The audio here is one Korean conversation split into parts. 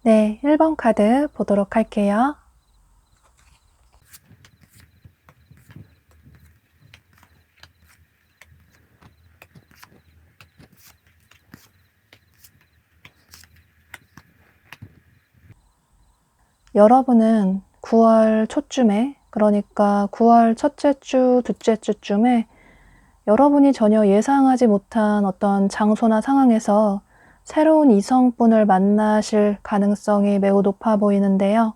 네, 1번 카드 보도록 할게요. 여러분은 9월 초쯤에, 그러니까 9월 첫째 주, 둘째 주쯤에 여러분이 전혀 예상하지 못한 어떤 장소나 상황에서 새로운 이성분을 만나실 가능성이 매우 높아 보이는데요.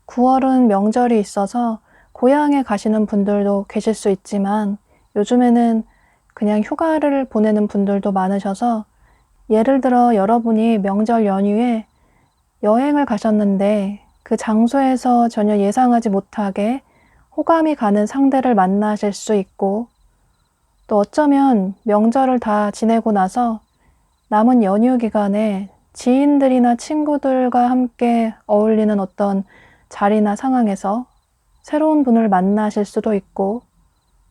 9월은 명절이 있어서 고향에 가시는 분들도 계실 수 있지만 요즘에는 그냥 휴가를 보내는 분들도 많으셔서, 예를 들어 여러분이 명절 연휴에 여행을 가셨는데 그 장소에서 전혀 예상하지 못하게 호감이 가는 상대를 만나실 수 있고, 또 어쩌면 명절을 다 지내고 나서 남은 연휴 기간에 지인들이나 친구들과 함께 어울리는 어떤 자리나 상황에서 새로운 분을 만나실 수도 있고,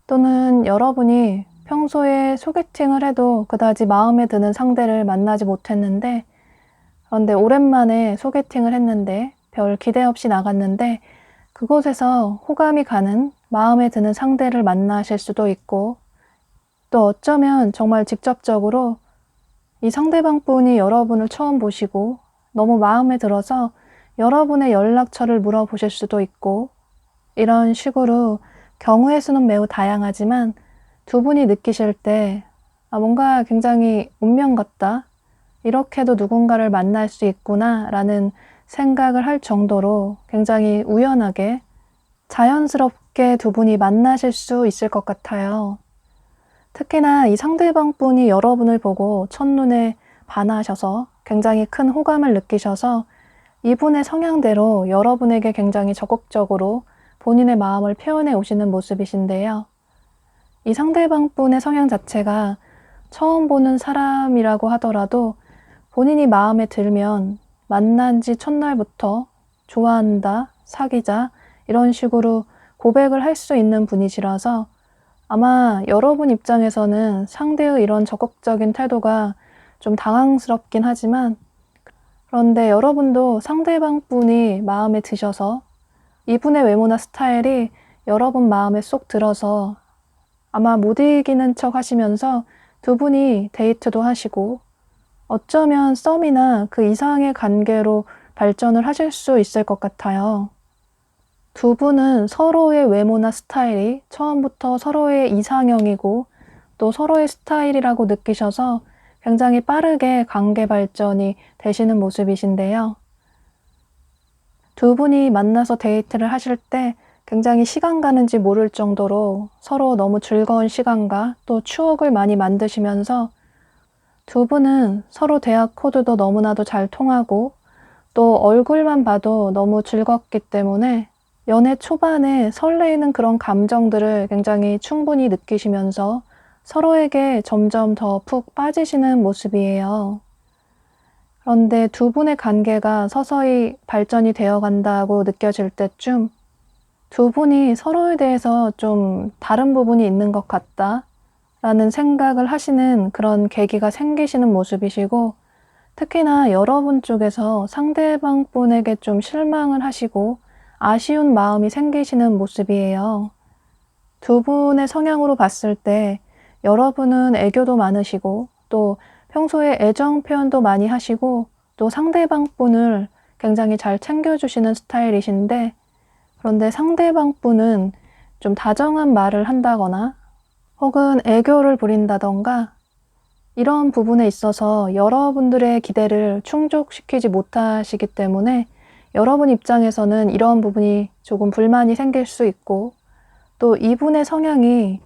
또는 여러분이 평소에 소개팅을 해도 그다지 마음에 드는 상대를 만나지 못했는데, 그런데 오랜만에 소개팅을 했는데 별 기대 없이 나갔는데 그곳에서 호감이 가는, 마음에 드는 상대를 만나실 수도 있고, 또 어쩌면 정말 직접적으로 이 상대방 분이 여러분을 처음 보시고 너무 마음에 들어서 여러분의 연락처를 물어보실 수도 있고, 이런 식으로 경우의 수는 매우 다양하지만 두 분이 느끼실 때 뭔가 굉장히 운명 같다, 이렇게도 누군가를 만날 수 있구나 라는 생각을 할 정도로 굉장히 우연하게 자연스럽게 두 분이 만나실 수 있을 것 같아요. 특히나 이 상대방 분이 여러분을 보고 첫눈에 반하셔서 굉장히 큰 호감을 느끼셔서 이분의 성향대로 여러분에게 굉장히 적극적으로 본인의 마음을 표현해 오시는 모습이신데요. 이 상대방 분의 성향 자체가 처음 보는 사람이라고 하더라도 본인이 마음에 들면 만난 지 첫날부터 좋아한다, 사귀자, 이런 식으로 고백을 할 수 있는 분이시라서 아마 여러분 입장에서는 상대의 이런 적극적인 태도가 좀 당황스럽긴 하지만, 그런데 여러분도 상대방 분이 마음에 드셔서 이분의 외모나 스타일이 여러분 마음에 쏙 들어서 아마 못 이기는 척 하시면서 두 분이 데이트도 하시고 어쩌면 썸이나 그 이상의 관계로 발전을 하실 수 있을 것 같아요. 두 분은 서로의 외모나 스타일이 처음부터 서로의 이상형이고 또 서로의 스타일이라고 느끼셔서 굉장히 빠르게 관계 발전이 되시는 모습이신데요. 두 분이 만나서 데이트를 하실 때 굉장히 시간 가는지 모를 정도로 서로 너무 즐거운 시간과 또 추억을 많이 만드시면서 두 분은 서로 대화 코드도 너무나도 잘 통하고 또 얼굴만 봐도 너무 즐겁기 때문에 연애 초반에 설레이는 그런 감정들을 굉장히 충분히 느끼시면서 서로에게 점점 더 푹 빠지시는 모습이에요. 그런데 두 분의 관계가 서서히 발전이 되어 간다고 느껴질 때쯤 두 분이 서로에 대해서 좀 다른 부분이 있는 것 같다 라는 생각을 하시는 그런 계기가 생기시는 모습이시고, 특히나 여러분 쪽에서 상대방 분에게 좀 실망을 하시고 아쉬운 마음이 생기시는 모습이에요. 두 분의 성향으로 봤을 때 여러분은 애교도 많으시고 또 평소에 애정 표현도 많이 하시고 또 상대방 분을 굉장히 잘 챙겨주시는 스타일이신데, 그런데 상대방 분은 좀 다정한 말을 한다거나 혹은 애교를 부린다던가 이런 부분에 있어서 여러분들의 기대를 충족시키지 못하시기 때문에 여러분 입장에서는 이런 부분이 조금 불만이 생길 수 있고, 또 이분의 성향이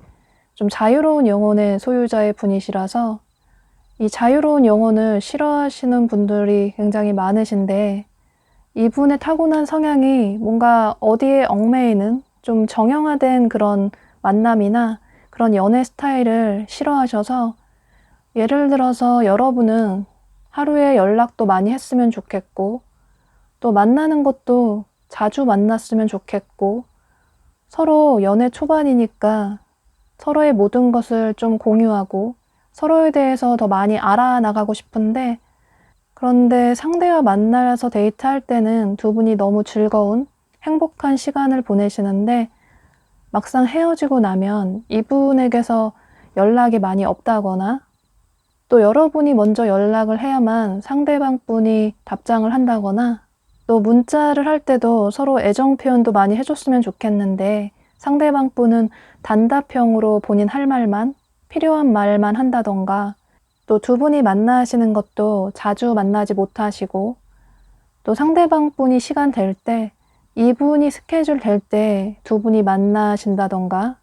좀 자유로운 영혼의 소유자의 분이시라서 이 자유로운 영혼을 싫어하시는 분들이 굉장히 많으신데, 이분의 타고난 성향이 뭔가 어디에 얽매이는 좀 정형화된 그런 만남이나 그런 연애 스타일을 싫어하셔서, 예를 들어서 여러분은 하루에 연락도 많이 했으면 좋겠고 또 만나는 것도 자주 만났으면 좋겠고, 서로 연애 초반이니까 서로의 모든 것을 좀 공유하고 서로에 대해서 더 많이 알아나가고 싶은데, 그런데 상대와 만나서 데이트할 때는 두 분이 너무 즐거운 행복한 시간을 보내시는데, 막상 헤어지고 나면 이분에게서 연락이 많이 없다거나 또 여러분이 먼저 연락을 해야만 상대방 분이 답장을 한다거나, 또 문자를 할 때도 서로 애정 표현도 많이 해줬으면 좋겠는데 상대방 분은 단답형으로 본인 할 말만, 필요한 말만 한다던가, 또 두 분이 만나시는 것도 자주 만나지 못하시고, 또 상대방 분이 시간 될 때, 이분이 스케줄 될 때 두 분이 만나신다던가,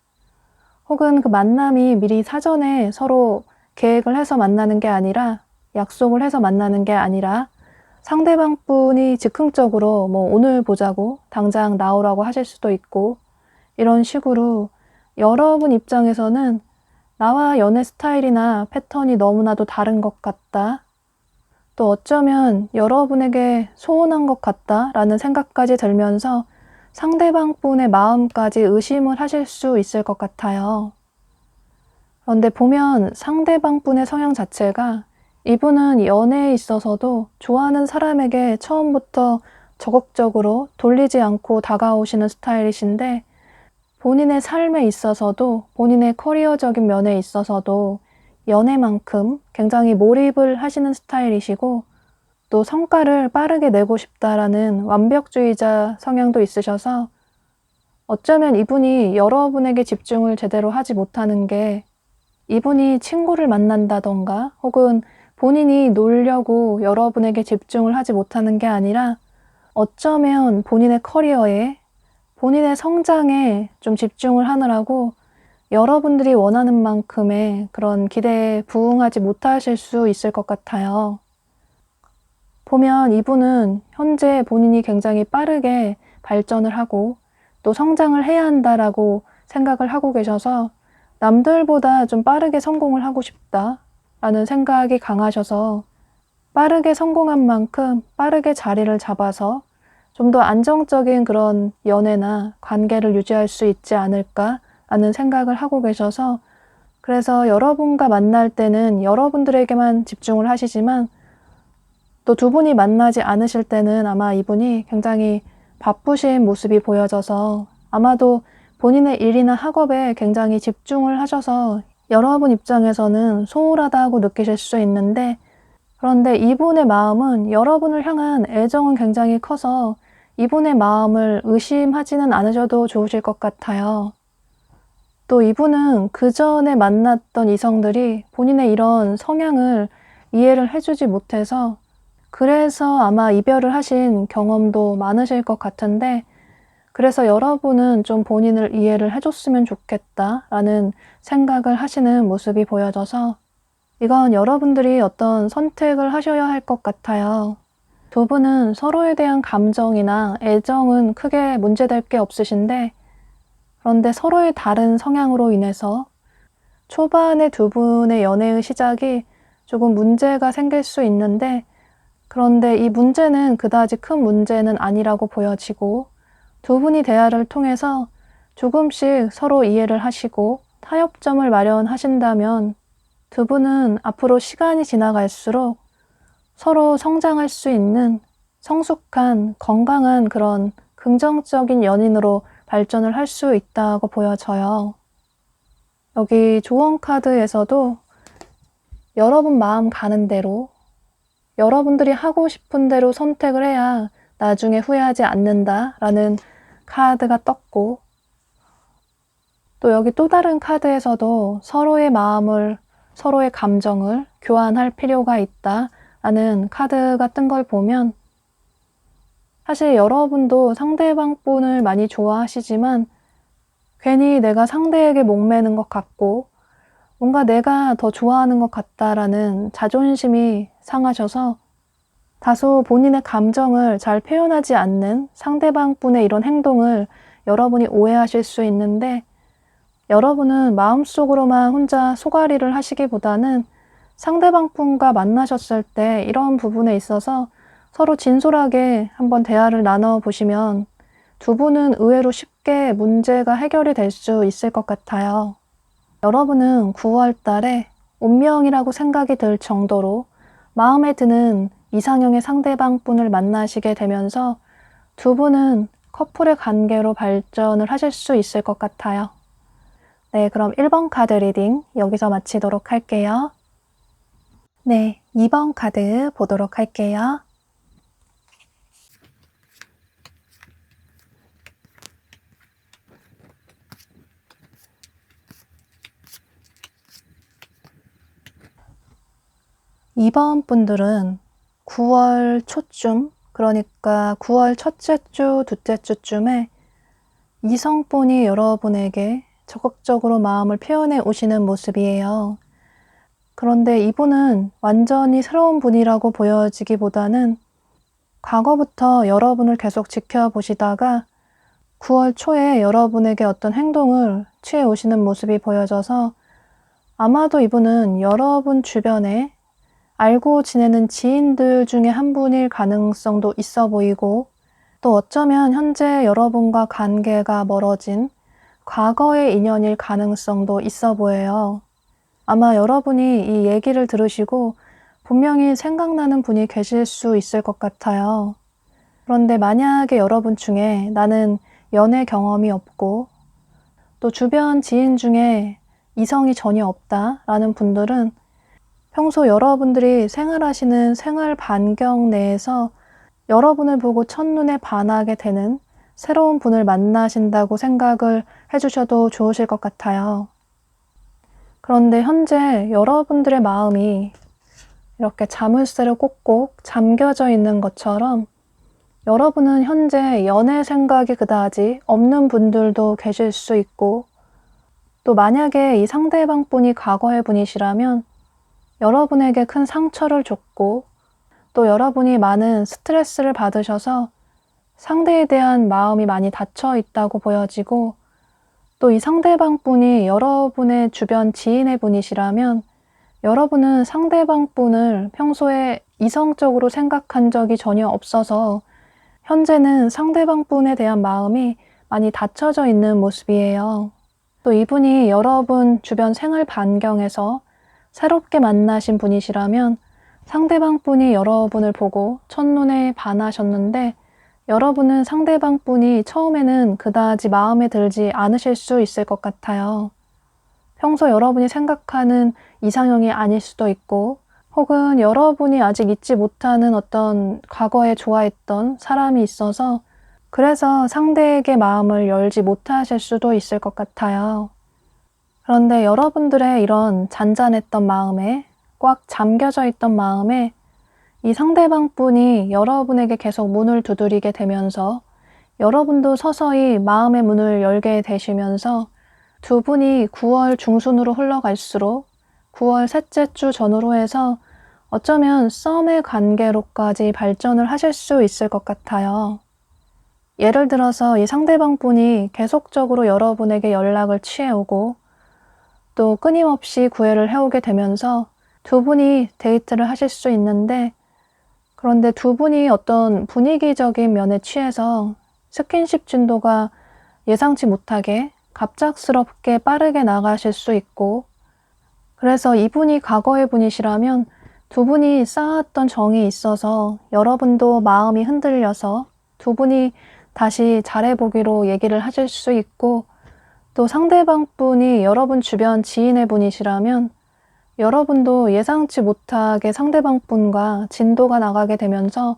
혹은 그 만남이 미리 사전에 서로 계획을 해서 만나는 게 아니라, 약속을 해서 만나는 게 아니라 상대방 분이 즉흥적으로 뭐 오늘 보자고 당장 나오라고 하실 수도 있고, 이런 식으로 여러분 입장에서는 나와 연애 스타일이나 패턴이 너무나도 다른 것 같다, 또 어쩌면 여러분에게 소원한 것 같다 라는 생각까지 들면서 상대방 분의 마음까지 의심을 하실 수 있을 것 같아요. 그런데 보면 상대방 분의 성향 자체가, 이분은 연애에 있어서도 좋아하는 사람에게 처음부터 적극적으로 돌리지 않고 다가오시는 스타일이신데, 본인의 삶에 있어서도 본인의 커리어적인 면에 있어서도 연애만큼 굉장히 몰입을 하시는 스타일이시고, 또 성과를 빠르게 내고 싶다라는 완벽주의자 성향도 있으셔서 어쩌면 이분이 여러분에게 집중을 제대로 하지 못하는 게, 이분이 친구를 만난다던가 혹은 본인이 놀려고 여러분에게 집중을 하지 못하는 게 아니라 어쩌면 본인의 커리어에, 본인의 성장에 좀 집중을 하느라고 여러분들이 원하는 만큼의 그런 기대에 부응하지 못하실 수 있을 것 같아요. 보면 이분은 현재 본인이 굉장히 빠르게 발전을 하고 또 성장을 해야 한다라고 생각을 하고 계셔서 남들보다 좀 빠르게 성공을 하고 싶다라는 생각이 강하셔서, 빠르게 성공한 만큼 빠르게 자리를 잡아서 좀 더 안정적인 그런 연애나 관계를 유지할 수 있지 않을까라는 생각을 하고 계셔서, 그래서 여러분과 만날 때는 여러분들에게만 집중을 하시지만 또 두 분이 만나지 않으실 때는 아마 이분이 굉장히 바쁘신 모습이 보여져서 아마도 본인의 일이나 학업에 굉장히 집중을 하셔서 여러분 입장에서는 소홀하다고 느끼실 수 있는데, 그런데 이분의 마음은 여러분을 향한 애정은 굉장히 커서 이분의 마음을 의심하지는 않으셔도 좋으실 것 같아요. 또 이분은 그 전에 만났던 이성들이 본인의 이런 성향을 이해를 해주지 못해서 그래서 아마 이별을 하신 경험도 많으실 것 같은데, 그래서 여러분은 좀 본인을 이해를 해줬으면 좋겠다라는 생각을 하시는 모습이 보여져서 이건 여러분들이 어떤 선택을 하셔야 할 것 같아요. 두 분은 서로에 대한 감정이나 애정은 크게 문제될 게 없으신데, 그런데 서로의 다른 성향으로 인해서 초반에 두 분의 연애의 시작이 조금 문제가 생길 수 있는데, 그런데 이 문제는 그다지 큰 문제는 아니라고 보여지고, 두 분이 대화를 통해서 조금씩 서로 이해를 하시고 타협점을 마련하신다면 두 분은 앞으로 시간이 지나갈수록 서로 성장할 수 있는 성숙한 건강한 그런 긍정적인 연인으로 발전을 할 수 있다고 보여져요. 여기 조언 카드에서도 여러분 마음 가는 대로 여러분들이 하고 싶은 대로 선택을 해야 나중에 후회하지 않는다라는 카드가 떴고, 또 여기 또 다른 카드에서도 서로의 마음을, 서로의 감정을 교환할 필요가 있다라는 카드가 뜬 걸 보면 사실 여러분도 상대방 분을 많이 좋아하시지만 괜히 내가 상대에게 목매는 것 같고 뭔가 내가 더 좋아하는 것 같다라는 자존심이 상하셔서 다소 본인의 감정을 잘 표현하지 않는 상대방 분의 이런 행동을 여러분이 오해하실 수 있는데, 여러분은 마음속으로만 혼자 소가리를 하시기보다는 상대방 분과 만나셨을 때 이런 부분에 있어서 서로 진솔하게 한번 대화를 나눠보시면 두 분은 의외로 쉽게 문제가 해결이 될 수 있을 것 같아요. 여러분은 9월 달에 운명이라고 생각이 들 정도로 마음에 드는 이상형의 상대방 분을 만나시게 되면서 두 분은 커플의 관계로 발전을 하실 수 있을 것 같아요. 네, 그럼 1번 카드 리딩 여기서 마치도록 할게요. 네, 2번 카드 보도록 할게요. 이번 분들은 9월 초쯤, 그러니까 9월 첫째 주, 둘째 주쯤에 이성분이 여러분에게 적극적으로 마음을 표현해 오시는 모습이에요. 그런데 이분은 완전히 새로운 분이라고 보여지기보다는 과거부터 여러분을 계속 지켜보시다가 9월 초에 여러분에게 어떤 행동을 취해 오시는 모습이 보여져서 아마도 이분은 여러분 주변에 알고 지내는 지인들 중에 한 분일 가능성도 있어 보이고, 또 어쩌면 현재 여러분과 관계가 멀어진 과거의 인연일 가능성도 있어 보여요. 아마 여러분이 이 얘기를 들으시고 분명히 생각나는 분이 계실 수 있을 것 같아요. 그런데 만약에 여러분 중에 나는 연애 경험이 없고 또 주변 지인 중에 이성이 전혀 없다라는 분들은 평소 여러분들이 생활하시는 생활 반경 내에서 여러분을 보고 첫눈에 반하게 되는 새로운 분을 만나신다고 생각을 해주셔도 좋으실 것 같아요. 그런데 현재 여러분들의 마음이 이렇게 자물쇠로 꼭꼭 잠겨져 있는 것처럼 여러분은 현재 연애 생각이 그다지 없는 분들도 계실 수 있고, 또 만약에 이 상대방 분이 과거의 분이시라면 여러분에게 큰 상처를 줬고 또 여러분이 많은 스트레스를 받으셔서 상대에 대한 마음이 많이 닫혀 있다고 보여지고, 또 이 상대방 분이 여러분의 주변 지인의 분이시라면 여러분은 상대방 분을 평소에 이성적으로 생각한 적이 전혀 없어서 현재는 상대방 분에 대한 마음이 많이 닫혀져 있는 모습이에요. 또 이분이 여러분 주변 생활 반경에서 새롭게 만나신 분이시라면 상대방 분이 여러분을 보고 첫눈에 반하셨는데 여러분은 상대방 분이 처음에는 그다지 마음에 들지 않으실 수 있을 것 같아요. 평소 여러분이 생각하는 이상형이 아닐 수도 있고, 혹은 여러분이 아직 잊지 못하는 어떤 과거에 좋아했던 사람이 있어서 그래서 상대에게 마음을 열지 못하실 수도 있을 것 같아요. 그런데 여러분들의 이런 잔잔했던 마음에, 꽉 잠겨져 있던 마음에 이 상대방 분이 여러분에게 계속 문을 두드리게 되면서 여러분도 서서히 마음의 문을 열게 되시면서 두 분이 9월 중순으로 흘러갈수록 9월 셋째 주 전후로 해서 어쩌면 썸의 관계로까지 발전을 하실 수 있을 것 같아요. 예를 들어서 이 상대방 분이 계속적으로 여러분에게 연락을 취해오고 또 끊임없이 구애를 해오게 되면서 두 분이 데이트를 하실 수 있는데, 그런데 두 분이 어떤 분위기적인 면에 취해서 스킨십 진도가 예상치 못하게 갑작스럽게 빠르게 나가실 수 있고, 그래서 이분이 과거의 분이시라면 두 분이 쌓았던 정이 있어서 여러분도 마음이 흔들려서 두 분이 다시 잘해보기로 얘기를 하실 수 있고, 또 상대방 분이 여러분 주변 지인의 분이시라면 여러분도 예상치 못하게 상대방 분과 진도가 나가게 되면서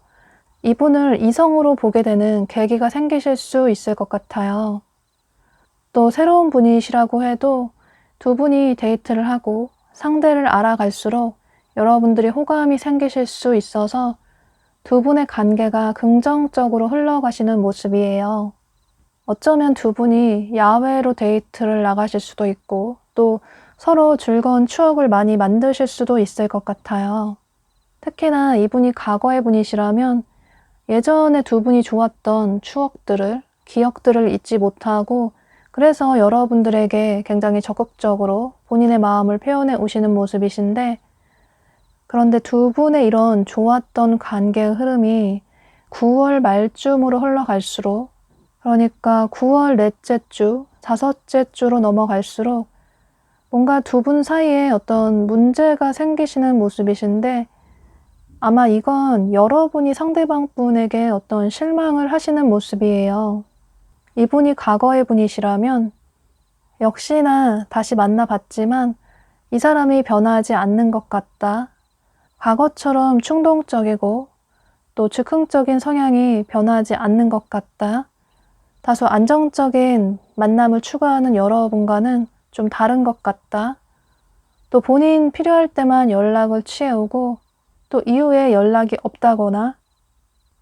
이분을 이성으로 보게 되는 계기가 생기실 수 있을 것 같아요. 또 새로운 분이시라고 해도 두 분이 데이트를 하고 상대를 알아갈수록 여러분들이 호감이 생기실 수 있어서 두 분의 관계가 긍정적으로 흘러가시는 모습이에요. 어쩌면 두 분이 야외로 데이트를 나가실 수도 있고 또 서로 즐거운 추억을 많이 만드실 수도 있을 것 같아요. 특히나 이분이 과거의 분이시라면 예전에 두 분이 좋았던 추억들을, 기억들을 잊지 못하고 그래서 여러분들에게 굉장히 적극적으로 본인의 마음을 표현해 오시는 모습이신데, 그런데 두 분의 이런 좋았던 관계의 흐름이 9월 말쯤으로 흘러갈수록, 그러니까 9월 넷째 주, 다섯째 주로 넘어갈수록 뭔가 두 분 사이에 어떤 문제가 생기시는 모습이신데, 아마 이건 여러분이 상대방 분에게 어떤 실망을 하시는 모습이에요. 이분이 과거의 분이시라면 역시나 다시 만나봤지만 이 사람이 변하지 않는 것 같다. 과거처럼 충동적이고 또 즉흥적인 성향이 변하지 않는 것 같다. 다소 안정적인 만남을 추구하는 여러분과는 좀 다른 것 같다. 또 본인 필요할 때만 연락을 취해오고 또 이후에 연락이 없다거나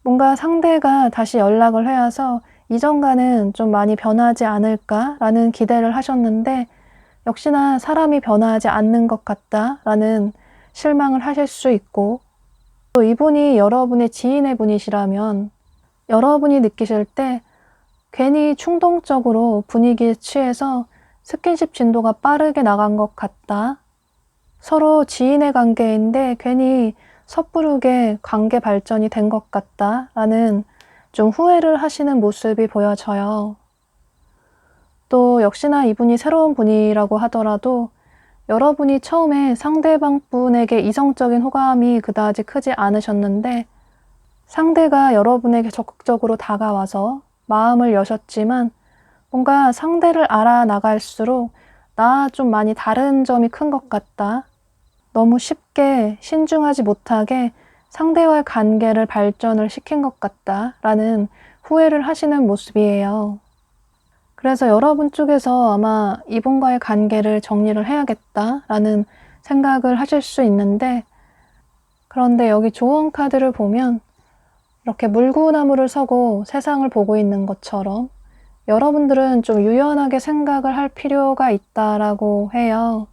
뭔가 상대가 다시 연락을 해와서 이전과는 좀 많이 변하지 않을까라는 기대를 하셨는데 역시나 사람이 변하지 않는 것 같다라는 실망을 하실 수 있고, 또 이분이 여러분의 지인의 분이시라면 여러분이 느끼실 때 괜히 충동적으로 분위기에 취해서 스킨십 진도가 빠르게 나간 것 같다. 서로 지인의 관계인데 괜히 섣부르게 관계 발전이 된 것 같다라는 좀 후회를 하시는 모습이 보여져요. 또 역시나 이분이 새로운 분이라고 하더라도 여러분이 처음에 상대방 분에게 이성적인 호감이 그다지 크지 않으셨는데 상대가 여러분에게 적극적으로 다가와서 마음을 여셨지만 뭔가 상대를 알아나갈수록 나 좀 많이 다른 점이 큰 것 같다. 너무 쉽게 신중하지 못하게 상대와의 관계를 발전을 시킨 것 같다라는 후회를 하시는 모습이에요. 그래서 여러분 쪽에서 아마 이분과의 관계를 정리를 해야겠다라는 생각을 하실 수 있는데, 그런데 여기 조언 카드를 보면 이렇게 물구나무를 서고 세상을 보고 있는 것처럼 여러분들은 좀 유연하게 생각을 할 필요가 있다라고 해요.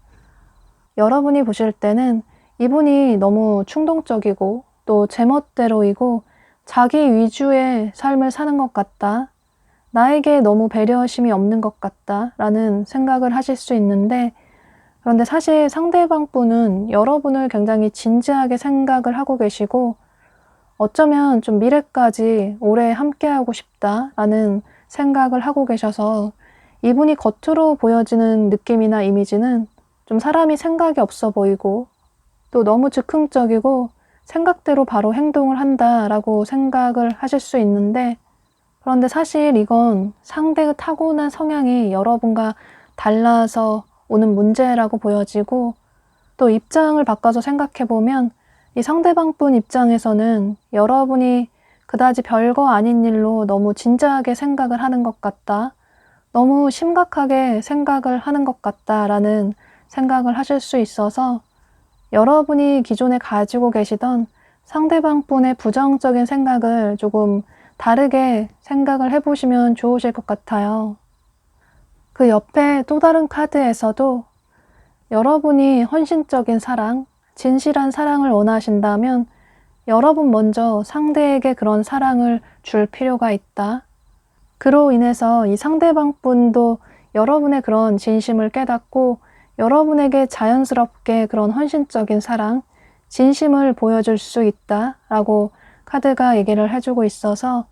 여러분이 보실 때는 이분이 너무 충동적이고 또 제멋대로이고 자기 위주의 삶을 사는 것 같다. 나에게 너무 배려심이 없는 것 같다 라는 생각을 하실 수 있는데, 그런데 사실 상대방 분은 여러분을 굉장히 진지하게 생각을 하고 계시고 어쩌면 좀 미래까지 오래 함께하고 싶다라는 생각을 하고 계셔서 이분이 겉으로 보여지는 느낌이나 이미지는 좀 사람이 생각이 없어 보이고 또 너무 즉흥적이고 생각대로 바로 행동을 한다라고 생각을 하실 수 있는데, 그런데 사실 이건 상대의 타고난 성향이 여러분과 달라서 오는 문제라고 보여지고, 또 입장을 바꿔서 생각해보면 이 상대방 분 입장에서는 여러분이 그다지 별거 아닌 일로 너무 진지하게 생각을 하는 것 같다. 너무 심각하게 생각을 하는 것 같다라는 생각을 하실 수 있어서 여러분이 기존에 가지고 계시던 상대방 분의 부정적인 생각을 조금 다르게 생각을 해보시면 좋으실 것 같아요. 그 옆에 또 다른 카드에서도 여러분이 헌신적인 사랑, 진실한 사랑을 원하신다면 여러분 먼저 상대에게 그런 사랑을 줄 필요가 있다. 그로 인해서 이 상대방 분도 여러분의 그런 진심을 깨닫고 여러분에게 자연스럽게 그런 헌신적인 사랑, 진심을 보여줄 수 있다라고 카드가 얘기를 해주고 있어서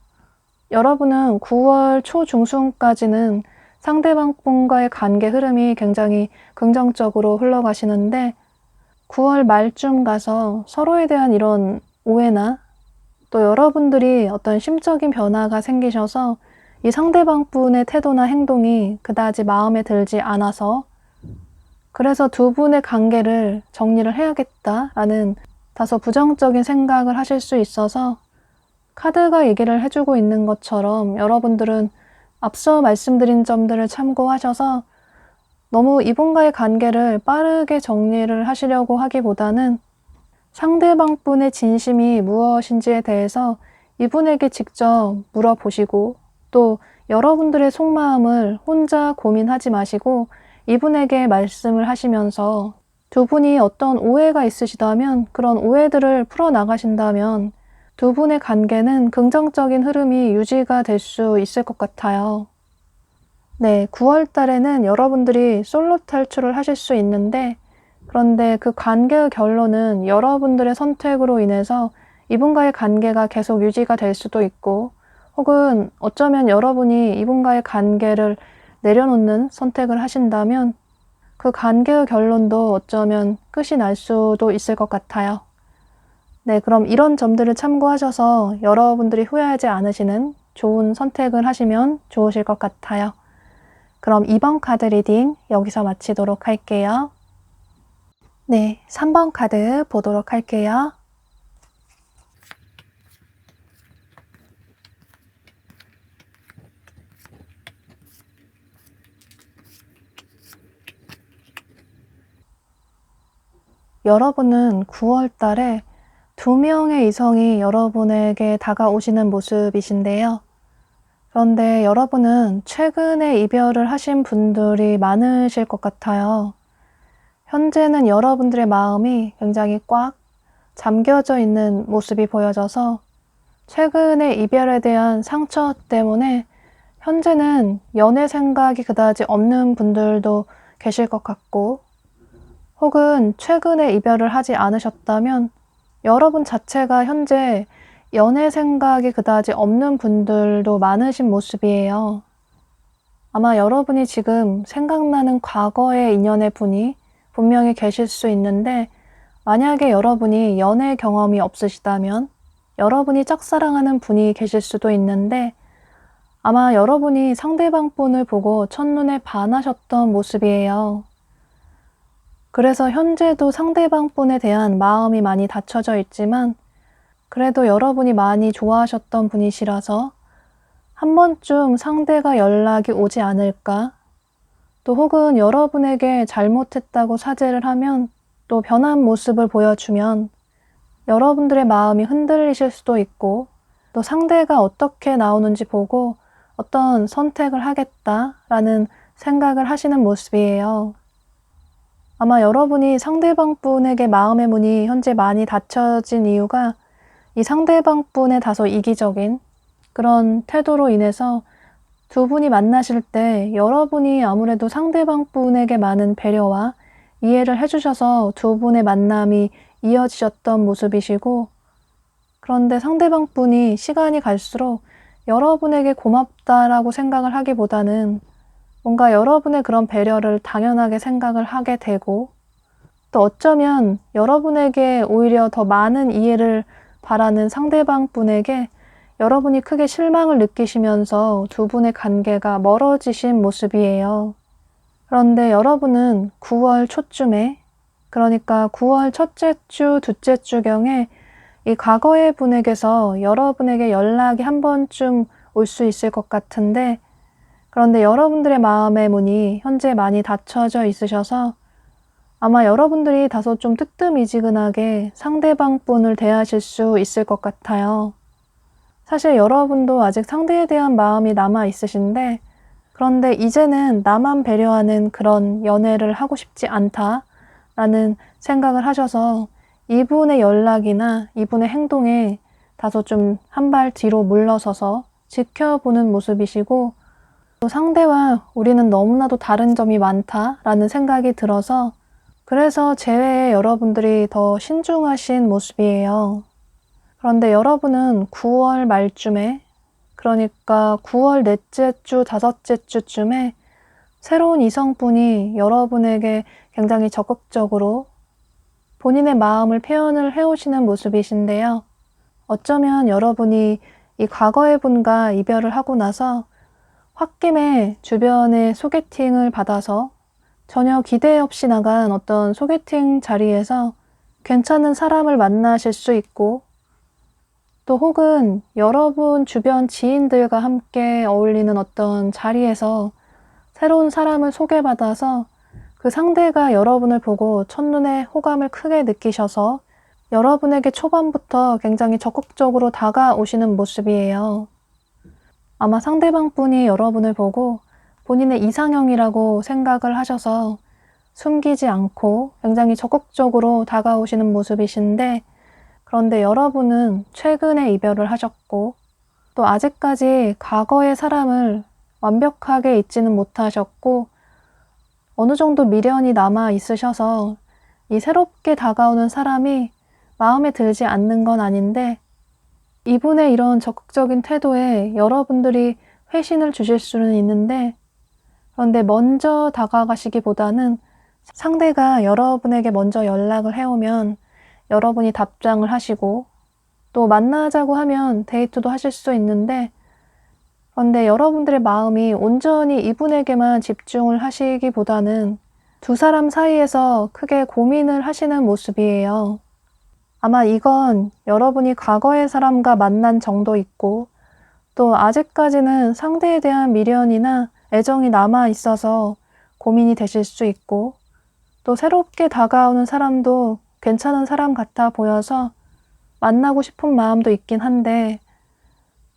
여러분은 9월 초 중순까지는 상대방분과의 관계 흐름이 굉장히 긍정적으로 흘러가시는데 9월 말쯤 가서 서로에 대한 이런 오해나 또 여러분들이 어떤 심적인 변화가 생기셔서 이 상대방분의 태도나 행동이 그다지 마음에 들지 않아서 그래서 두 분의 관계를 정리를 해야겠다라는 다소 부정적인 생각을 하실 수 있어서 카드가 얘기를 해주고 있는 것처럼 여러분들은 앞서 말씀드린 점들을 참고하셔서 너무 이분과의 관계를 빠르게 정리를 하시려고 하기보다는 상대방분의 진심이 무엇인지에 대해서 이분에게 직접 물어보시고 또 여러분들의 속마음을 혼자 고민하지 마시고 이분에게 말씀을 하시면서 두 분이 어떤 오해가 있으시다면 그런 오해들을 풀어나가신다면 두 분의 관계는 긍정적인 흐름이 유지가 될 수 있을 것 같아요. 네, 9월 달에는 여러분들이 솔로 탈출을 하실 수 있는데 그런데 그 관계의 결론은 여러분들의 선택으로 인해서 이분과의 관계가 계속 유지가 될 수도 있고 혹은 어쩌면 여러분이 이분과의 관계를 내려놓는 선택을 하신다면 그 관계의 결론도 어쩌면 끝이 날 수도 있을 것 같아요. 네, 그럼 이런 점들을 참고하셔서 여러분들이 후회하지 않으시는 좋은 선택을 하시면 좋으실 것 같아요. 그럼 2번 카드 리딩 여기서 마치도록 할게요. 네, 3번 카드 보도록 할게요. 여러분은 9월 달에 2명의 이성이 여러분에게 다가오시는 모습이신데요. 그런데 여러분은 최근에 이별을 하신 분들이 많으실 것 같아요. 현재는 여러분들의 마음이 굉장히 꽉 잠겨져 있는 모습이 보여져서 최근에 이별에 대한 상처 때문에 현재는 연애 생각이 그다지 없는 분들도 계실 것 같고 혹은 최근에 이별을 하지 않으셨다면 여러분 자체가 현재 연애 생각이 그다지 없는 분들도 많으신 모습이에요. 아마 여러분이 지금 생각나는 과거의 인연의 분이 분명히 계실 수 있는데 만약에 여러분이 연애 경험이 없으시다면 여러분이 짝사랑하는 분이 계실 수도 있는데 아마 여러분이 상대방 분을 보고 첫눈에 반하셨던 모습이에요. 그래서 현재도 상대방 분에 대한 마음이 많이 닫혀져 있지만 그래도 여러분이 많이 좋아하셨던 분이시라서 한 번쯤 상대가 연락이 오지 않을까? 또 혹은 여러분에게 잘못했다고 사죄를 하면 또 변한 모습을 보여주면 여러분들의 마음이 흔들리실 수도 있고 또 상대가 어떻게 나오는지 보고 어떤 선택을 하겠다라는 생각을 하시는 모습이에요. 아마 여러분이 상대방 분에게 마음의 문이 현재 많이 닫혀진 이유가 이 상대방 분의 다소 이기적인 그런 태도로 인해서 두 분이 만나실 때 여러분이 아무래도 상대방 분에게 많은 배려와 이해를 해주셔서 두 분의 만남이 이어지셨던 모습이시고 그런데 상대방 분이 시간이 갈수록 여러분에게 고맙다라고 생각을 하기보다는 뭔가 여러분의 그런 배려를 당연하게 생각을 하게 되고 또 어쩌면 여러분에게 오히려 더 많은 이해를 바라는 상대방 분에게 여러분이 크게 실망을 느끼시면서 두 분의 관계가 멀어지신 모습이에요. 그런데 여러분은 9월 초쯤에 그러니까 9월 첫째 주, 둘째 주경에 이 과거의 분에게서 여러분에게 연락이 한 번쯤 올 수 있을 것 같은데 그런데 여러분들의 마음의 문이 현재 많이 닫혀져 있으셔서 아마 여러분들이 다소 좀 뜨뜻미지근하게 상대방 분을 대하실 수 있을 것 같아요. 사실 여러분도 아직 상대에 대한 마음이 남아 있으신데 그런데 이제는 나만 배려하는 그런 연애를 하고 싶지 않다라는 생각을 하셔서 이분의 연락이나 이분의 행동에 다소 좀 한 발 뒤로 물러서서 지켜보는 모습이시고 또 상대와 우리는 너무나도 다른 점이 많다라는 생각이 들어서 그래서 재회에 여러분들이 더 신중하신 모습이에요. 그런데 여러분은 9월 말쯤에 그러니까 9월 넷째 주, 다섯째 주쯤에 새로운 이성분이 여러분에게 굉장히 적극적으로 본인의 마음을 표현을 해오시는 모습이신데요. 어쩌면 여러분이 이 과거의 분과 이별을 하고 나서 홧김에 주변에 소개팅을 받아서 전혀 기대 없이 나간 어떤 소개팅 자리에서 괜찮은 사람을 만나실 수 있고, 또 혹은 여러분 주변 지인들과 함께 어울리는 어떤 자리에서 새로운 사람을 소개받아서 그 상대가 여러분을 보고 첫눈에 호감을 크게 느끼셔서 여러분에게 초반부터 굉장히 적극적으로 다가오시는 모습이에요. 아마 상대방 분이 여러분을 보고 본인의 이상형이라고 생각을 하셔서 숨기지 않고 굉장히 적극적으로 다가오시는 모습이신데, 그런데 여러분은 최근에 이별을 하셨고 또 아직까지 과거의 사람을 완벽하게 잊지는 못하셨고 어느 정도 미련이 남아 있으셔서 이 새롭게 다가오는 사람이 마음에 들지 않는 건 아닌데, 이분의 이런 적극적인 태도에 여러분들이 회신을 주실 수는 있는데, 그런데 먼저 다가가시기보다는 상대가 여러분에게 먼저 연락을 해오면 여러분이 답장을 하시고 또 만나자고 하면 데이트도 하실 수 있는데, 그런데 여러분들의 마음이 온전히 이분에게만 집중을 하시기보다는 두 사람 사이에서 크게 고민을 하시는 모습이에요. 아마 이건 여러분이 과거의 사람과 만난 정도 있고 또 아직까지는 상대에 대한 미련이나 애정이 남아 있어서 고민이 되실 수 있고, 또 새롭게 다가오는 사람도 괜찮은 사람 같아 보여서 만나고 싶은 마음도 있긴 한데,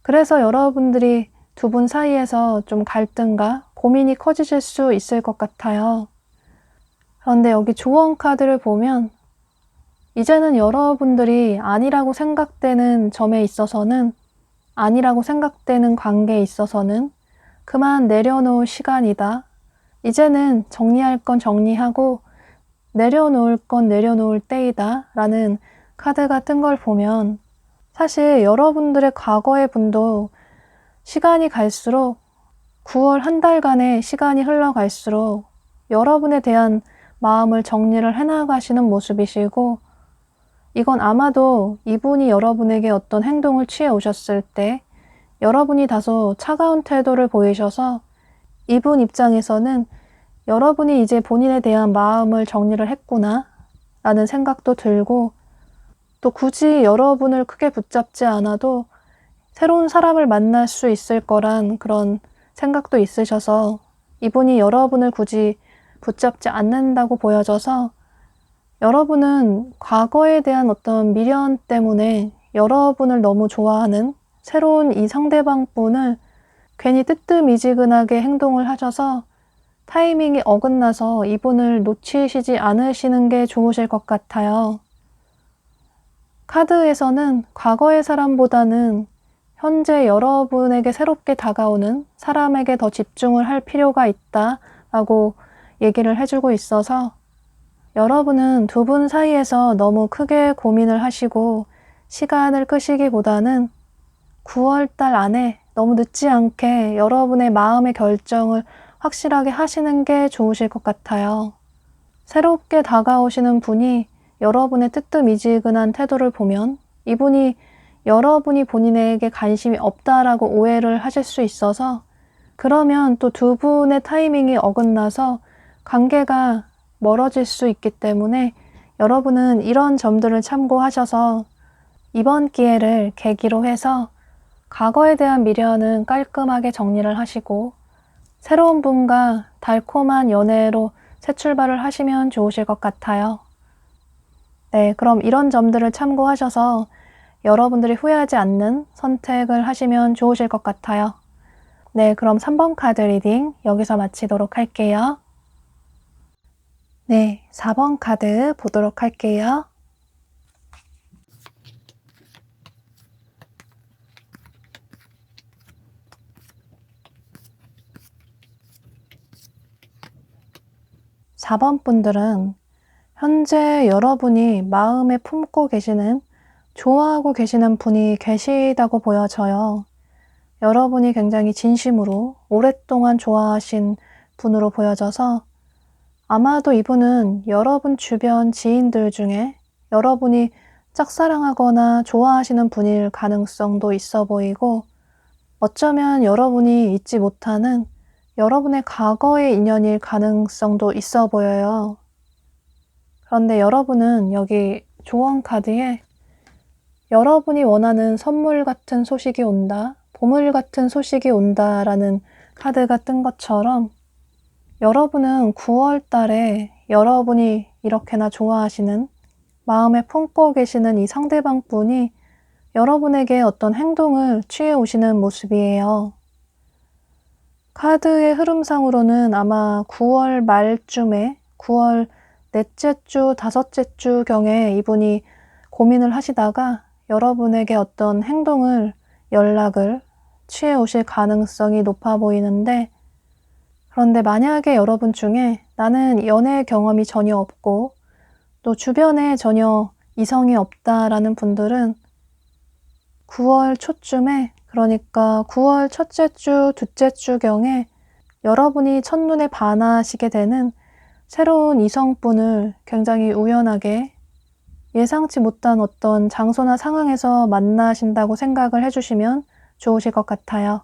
그래서 여러분들이 두 분 사이에서 좀 갈등과 고민이 커지실 수 있을 것 같아요. 그런데 여기 조언 카드를 보면 이제는 여러분들이 아니라고 생각되는 점에 있어서는, 아니라고 생각되는 관계에 있어서는 그만 내려놓을 시간이다. 이제는 정리할 건 정리하고 내려놓을 건 내려놓을 때이다. 라는 카드가 뜬 걸 보면 사실 여러분들의 과거의 분도 시간이 갈수록 9월 한 달간의 시간이 흘러갈수록 여러분에 대한 마음을 정리를 해나가시는 모습이시고, 이건 아마도 이분이 여러분에게 어떤 행동을 취해 오셨을 때 여러분이 다소 차가운 태도를 보이셔서 이분 입장에서는 여러분이 이제 본인에 대한 마음을 정리를 했구나 라는 생각도 들고, 또 굳이 여러분을 크게 붙잡지 않아도 새로운 사람을 만날 수 있을 거란 그런 생각도 있으셔서 이분이 여러분을 굳이 붙잡지 않는다고 보여져서 여러분은 과거에 대한 어떤 미련 때문에 여러분을 너무 좋아하는 새로운 이 상대방 분을 괜히 뜨뜻미지근하게 행동을 하셔서 타이밍이 어긋나서 이분을 놓치시지 않으시는 게 좋으실 것 같아요. 카드에서는 과거의 사람보다는 현재 여러분에게 새롭게 다가오는 사람에게 더 집중을 할 필요가 있다라고 얘기를 해주고 있어서, 여러분은 두 분 사이에서 너무 크게 고민을 하시고 시간을 끄시기보다는 9월달 안에 너무 늦지 않게 여러분의 마음의 결정을 확실하게 하시는 게 좋으실 것 같아요. 새롭게 다가오시는 분이 여러분의 뜨뜻미지근한 태도를 보면 이분이 여러분이 본인에게 관심이 없다라고 오해를 하실 수 있어서, 그러면 또 두 분의 타이밍이 어긋나서 관계가 멀어질 수 있기 때문에 여러분은 이런 점들을 참고하셔서 이번 기회를 계기로 해서 과거에 대한 미련은 깔끔하게 정리를 하시고 새로운 분과 달콤한 연애로 새 출발을 하시면 좋으실 것 같아요. 네, 그럼 이런 점들을 참고하셔서 여러분들이 후회하지 않는 선택을 하시면 좋으실 것 같아요. 네, 그럼 3번 카드 리딩 여기서 마치도록 할게요. 네, 4번 카드 보도록 할게요. (4번) 분들은 현재 여러분이 마음에 품고 계시는, 좋아하고 계시는 분이 계시다고 보여져요. 여러분이 굉장히 진심으로 오랫동안 좋아하신 분으로 보여져서 아마도 이분은 여러분 주변 지인들 중에 여러분이 짝사랑하거나 좋아하시는 분일 가능성도 있어 보이고 어쩌면 여러분이 잊지 못하는 여러분의 과거의 인연일 가능성도 있어 보여요. 그런데 여러분은 여기 조언 카드에 여러분이 원하는 선물 같은 소식이 온다, 보물 같은 소식이 온다 라는 카드가 뜬 것처럼 여러분은 9월 달에 여러분이 이렇게나 좋아하시는 마음에 품고 계시는 이 상대방 분이 여러분에게 어떤 행동을 취해 오시는 모습이에요. 카드의 흐름상으로는 아마 9월 말쯤에 9월 넷째 주, 다섯째 주경에 이분이 고민을 하시다가 여러분에게 어떤 행동을, 연락을 취해 오실 가능성이 높아 보이는데 그런데 만약에 여러분 중에 나는 연애 경험이 전혀 없고 또 주변에 전혀 이성이 없다라는 분들은 9월 초쯤에 그러니까 9월 첫째 주, 둘째 주경에 여러분이 첫눈에 반하시게 되는 새로운 이성분을 굉장히 우연하게 예상치 못한 어떤 장소나 상황에서 만나신다고 생각을 해주시면 좋으실 것 같아요.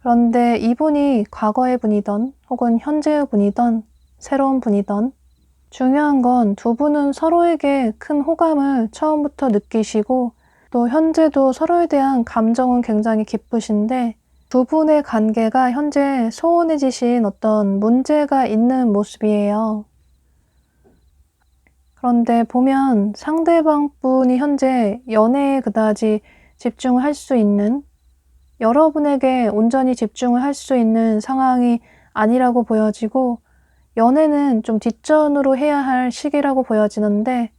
그런데 이분이 과거의 분이던 혹은 현재의 분이던 새로운 분이던 중요한 건 두 분은 서로에게 큰 호감을 처음부터 느끼시고 또 현재도 서로에 대한 감정은 굉장히 깊으신데 두 분의 관계가 현재 소원해지신 어떤 문제가 있는 모습이에요. 그런데 보면 상대방 분이 현재 연애에 그다지 집중을 할 수 있는 여러분에게 온전히 집중을 할 수 있는 상황이 아니라고 보여지고 연애는 좀 뒷전으로 해야 할 시기라고 보여지는데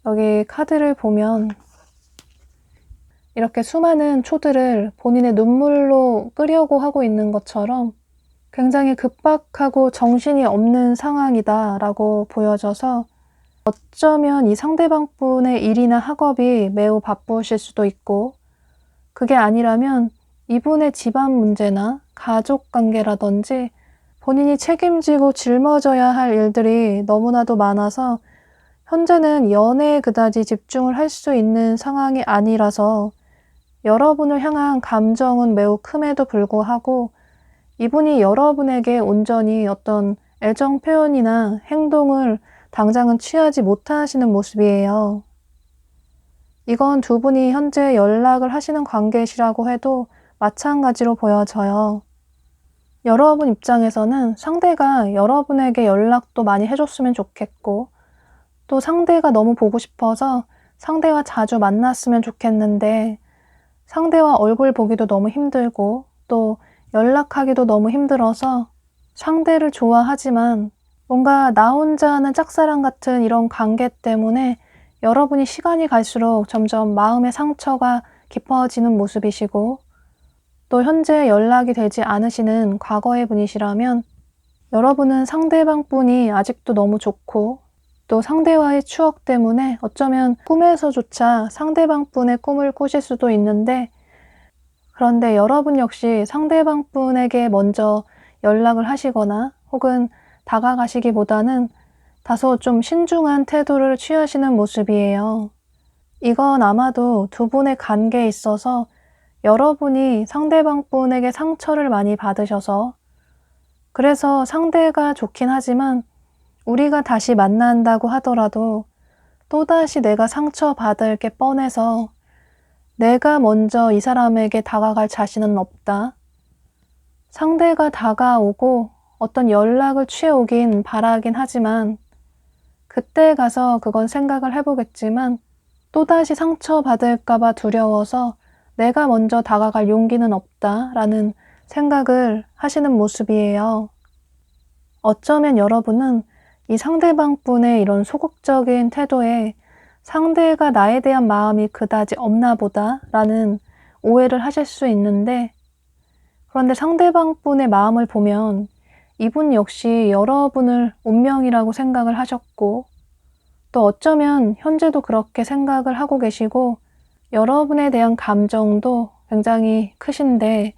여기 카드를 보면 이렇게 수많은 초들을 본인의 눈물로 끄려고 하고 있는 것처럼 굉장히 급박하고 정신이 없는 상황이다라고 보여져서 어쩌면 이 상대방 분의 일이나 학업이 매우 바쁘실 수도 있고 그게 아니라면 이분의 집안 문제나 가족 관계라든지 본인이 책임지고 짊어져야 할 일들이 너무나도 많아서 현재는 연애에 그다지 집중을 할 수 있는 상황이 아니라서 여러분을 향한 감정은 매우 큼에도 불구하고 이분이 여러분에게 온전히 어떤 애정 표현이나 행동을 당장은 취하지 못하시는 모습이에요. 이건 두 분이 현재 연락을 하시는 관계시라고 해도 마찬가지로 보여져요. 여러분 입장에서는 상대가 여러분에게 연락도 많이 해줬으면 좋겠고 또 상대가 너무 보고 싶어서 상대와 자주 만났으면 좋겠는데 상대와 얼굴 보기도 너무 힘들고 또 연락하기도 너무 힘들어서 상대를 좋아하지만 뭔가 나 혼자 하는 짝사랑 같은 이런 관계 때문에 여러분이 시간이 갈수록 점점 마음의 상처가 깊어지는 모습이시고 또 현재 연락이 되지 않으시는 과거의 분이시라면 여러분은 상대방 분이 아직도 너무 좋고 또 상대와의 추억 때문에 어쩌면 꿈에서조차 상대방 분의 꿈을 꾸실 수도 있는데 그런데 여러분 역시 상대방 분에게 먼저 연락을 하시거나 혹은 다가가시기보다는 다소 좀 신중한 태도를 취하시는 모습이에요. 이건 아마도 두 분의 관계에 있어서 여러분이 상대방 분에게 상처를 많이 받으셔서 그래서 상대가 좋긴 하지만 우리가 다시 만난다고 하더라도 또다시 내가 상처받을 게 뻔해서 내가 먼저 이 사람에게 다가갈 자신은 없다. 상대가 다가오고 어떤 연락을 취해오긴 바라긴 하지만 그때 가서 그건 생각을 해보겠지만 또다시 상처받을까봐 두려워서 내가 먼저 다가갈 용기는 없다라는 생각을 하시는 모습이에요. 어쩌면 여러분은 이 상대방 분의 이런 소극적인 태도에 상대가 나에 대한 마음이 그다지 없나 보다 라는 오해를 하실 수 있는데 그런데 상대방 분의 마음을 보면 이분 역시 여러분을 운명이라고 생각을 하셨고 또 어쩌면 현재도 그렇게 생각을 하고 계시고 여러분에 대한 감정도 굉장히 크신데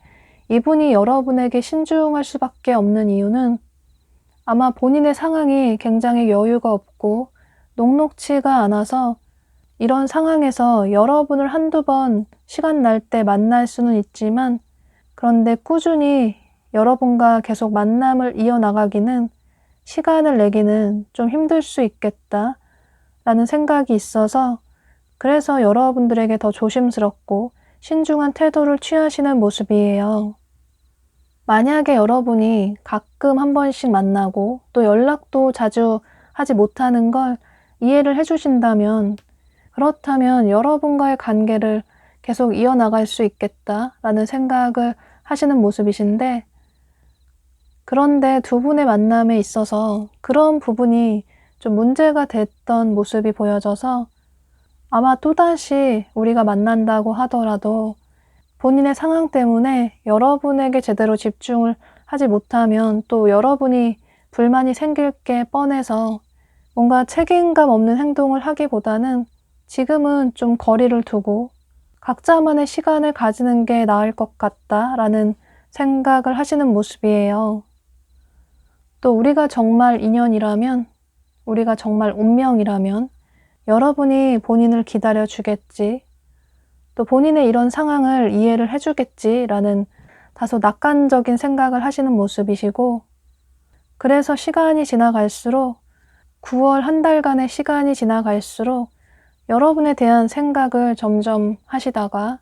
이분이 여러분에게 신중할 수밖에 없는 이유는 아마 본인의 상황이 굉장히 여유가 없고 녹록치가 않아서 이런 상황에서 여러분을 한두 번 시간 날 때 만날 수는 있지만 그런데 꾸준히 여러분과 계속 만남을 이어나가기는 시간을 내기는 좀 힘들 수 있겠다라는 생각이 있어서 그래서 여러분들에게 더 조심스럽고 신중한 태도를 취하시는 모습이에요. 만약에 여러분이 가끔 한 번씩 만나고 또 연락도 자주 하지 못하는 걸 이해를 해주신다면 그렇다면 여러분과의 관계를 계속 이어나갈 수 있겠다라는 생각을 하시는 모습이신데 그런데 두 분의 만남에 있어서 그런 부분이 좀 문제가 됐던 모습이 보여져서 아마 또다시 우리가 만난다고 하더라도 본인의 상황 때문에 여러분에게 제대로 집중을 하지 못하면 또 여러분이 불만이 생길 게 뻔해서 뭔가 책임감 없는 행동을 하기보다는 지금은 좀 거리를 두고 각자만의 시간을 가지는 게 나을 것 같다라는 생각을 하시는 모습이에요. 또 우리가 정말 인연이라면, 우리가 정말 운명이라면 여러분이 본인을 기다려 주겠지, 또 본인의 이런 상황을 이해를 해주겠지라는 다소 낙관적인 생각을 하시는 모습이시고 그래서 시간이 지나갈수록 9월 한 달간의 시간이 지나갈수록 여러분에 대한 생각을 점점 하시다가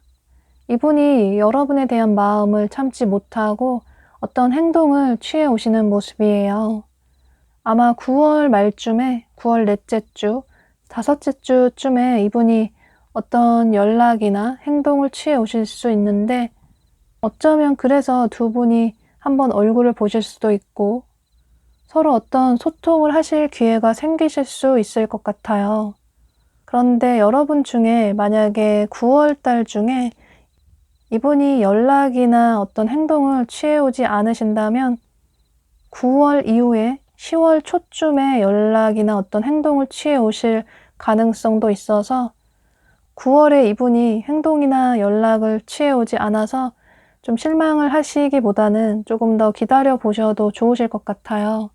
이분이 여러분에 대한 마음을 참지 못하고 어떤 행동을 취해 오시는 모습이에요. 아마 9월 말쯤에 9월 넷째 주, 다섯째 주쯤에 이분이 어떤 연락이나 행동을 취해 오실 수 있는데 어쩌면 그래서 두 분이 한번 얼굴을 보실 수도 있고 서로 어떤 소통을 하실 기회가 생기실 수 있을 것 같아요. 그런데 여러분 중에 만약에 9월 달 중에 이분이 연락이나 어떤 행동을 취해오지 않으신다면 9월 이후에 10월 초쯤에 연락이나 어떤 행동을 취해오실 가능성도 있어서 9월에 이분이 행동이나 연락을 취해오지 않아서 좀 실망을 하시기보다는 조금 더 기다려 보셔도 좋으실 것 같아요.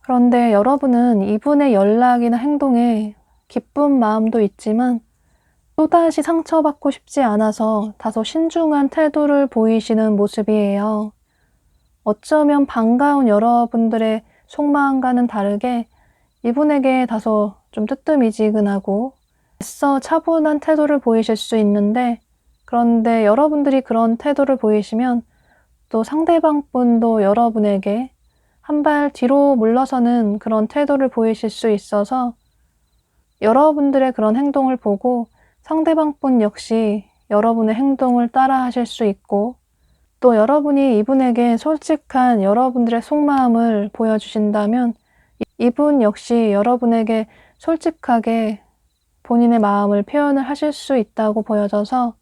그런데 여러분은 이분의 연락이나 행동에 기쁜 마음도 있지만 또다시 상처받고 싶지 않아서 다소 신중한 태도를 보이시는 모습이에요. 어쩌면 반가운 여러분들의 속마음과는 다르게 이분에게 다소 좀 뜨뜻미지근하고 애써 차분한 태도를 보이실 수 있는데 그런데 여러분들이 그런 태도를 보이시면 또 상대방 분도 여러분에게 한 발 뒤로 물러서는 그런 태도를 보이실 수 있어서 여러분들의 그런 행동을 보고 상대방 분 역시 여러분의 행동을 따라 하실 수 있고 또 여러분이 이분에게 솔직한 여러분들의 속마음을 보여주신다면 이분 역시 여러분에게 솔직하게 본인의 마음을 표현을 하실 수 있다고 보여져서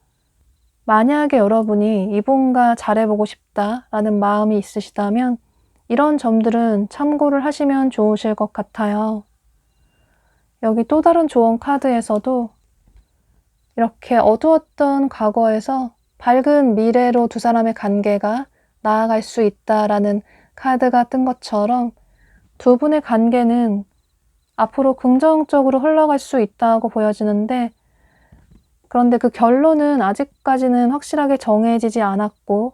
만약에 여러분이 이분과 잘해보고 싶다라는 마음이 있으시다면 이런 점들은 참고를 하시면 좋으실 것 같아요. 여기 또 다른 조언 카드에서도 이렇게 어두웠던 과거에서 밝은 미래로 두 사람의 관계가 나아갈 수 있다라는 카드가 뜬 것처럼 두 분의 관계는 앞으로 긍정적으로 흘러갈 수 있다고 보여지는데 그런데 그 결론은 아직까지는 확실하게 정해지지 않았고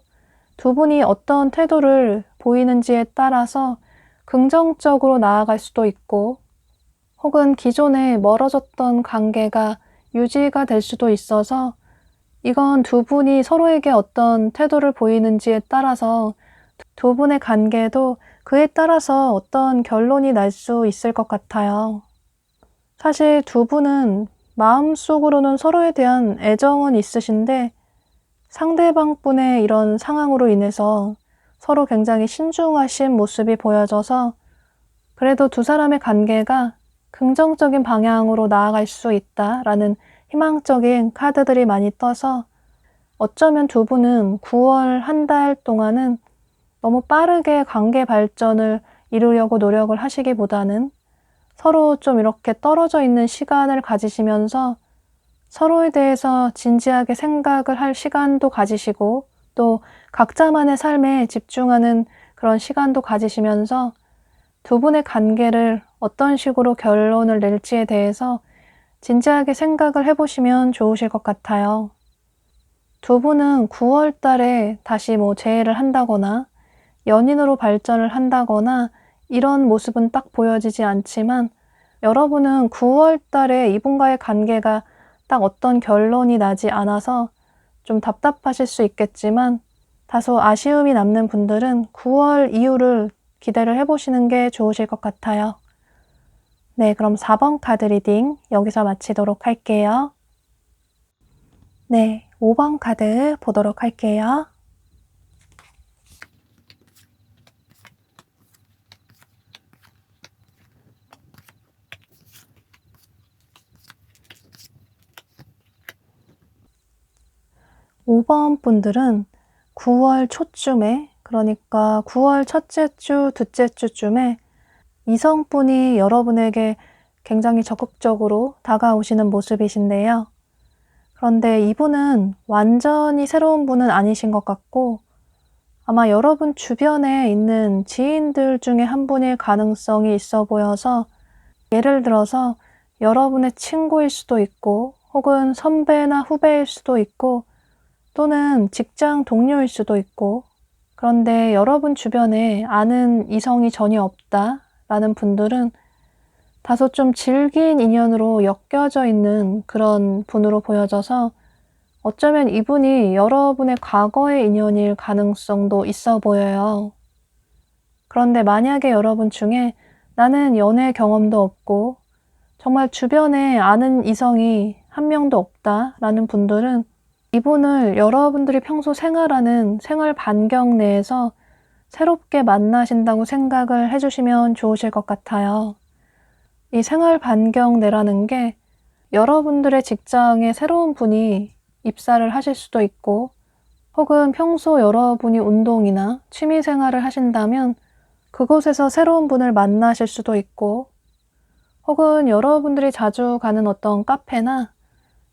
두 분이 어떤 태도를 보이는지에 따라서 긍정적으로 나아갈 수도 있고 혹은 기존에 멀어졌던 관계가 유지가 될 수도 있어서 이건 두 분이 서로에게 어떤 태도를 보이는지에 따라서 두 분의 관계도 그에 따라서 어떤 결론이 날 수 있을 것 같아요. 사실 두 분은 마음속으로는 서로에 대한 애정은 있으신데 상대방 분의 이런 상황으로 인해서 서로 굉장히 신중하신 모습이 보여져서 그래도 두 사람의 관계가 긍정적인 방향으로 나아갈 수 있다라는 희망적인 카드들이 많이 떠서 어쩌면 두 분은 9월 한 달 동안은 너무 빠르게 관계 발전을 이루려고 노력을 하시기보다는 서로 좀 이렇게 떨어져 있는 시간을 가지시면서 서로에 대해서 진지하게 생각을 할 시간도 가지시고 또 각자만의 삶에 집중하는 그런 시간도 가지시면서 두 분의 관계를 어떤 식으로 결론을 낼지에 대해서 진지하게 생각을 해보시면 좋으실 것 같아요. 두 분은 9월 달에 다시 재회를 한다거나 연인으로 발전을 한다거나 이런 모습은 딱 보여지지 않지만 여러분은 9월 달에 이분과의 관계가 딱 어떤 결론이 나지 않아서 좀 답답하실 수 있겠지만 다소 아쉬움이 남는 분들은 9월 이후를 기대를 해보시는 게 좋으실 것 같아요. 네, 그럼 4번 카드 리딩 여기서 마치도록 할게요. 네, 5번 카드 보도록 할게요. 오 번 분들은 9월 초쯤에, 그러니까 9월 첫째 주, 둘째 주쯤에 이성분이 여러분에게 굉장히 적극적으로 다가오시는 모습이신데요. 그런데 이분은 완전히 새로운 분은 아니신 것 같고 아마 여러분 주변에 있는 지인들 중에 한 분일 가능성이 있어 보여서, 예를 들어서 여러분의 친구일 수도 있고 혹은 선배나 후배일 수도 있고 또는 직장 동료일 수도 있고, 그런데 여러분 주변에 아는 이성이 전혀 없다라는 분들은 다소 좀 질긴 인연으로 엮여져 있는 그런 분으로 보여져서 어쩌면 이분이 여러분의 과거의 인연일 가능성도 있어 보여요. 그런데 만약에 여러분 중에 나는 연애 경험도 없고 정말 주변에 아는 이성이 한 명도 없다라는 분들은 이분을 여러분들이 평소 생활하는 생활 반경 내에서 새롭게 만나신다고 생각을 해주시면 좋으실 것 같아요. 이 생활 반경 내라는 게 여러분들의 직장에 새로운 분이 입사를 하실 수도 있고 혹은 평소 여러분이 운동이나 취미 생활을 하신다면 그곳에서 새로운 분을 만나실 수도 있고 혹은 여러분들이 자주 가는 어떤 카페나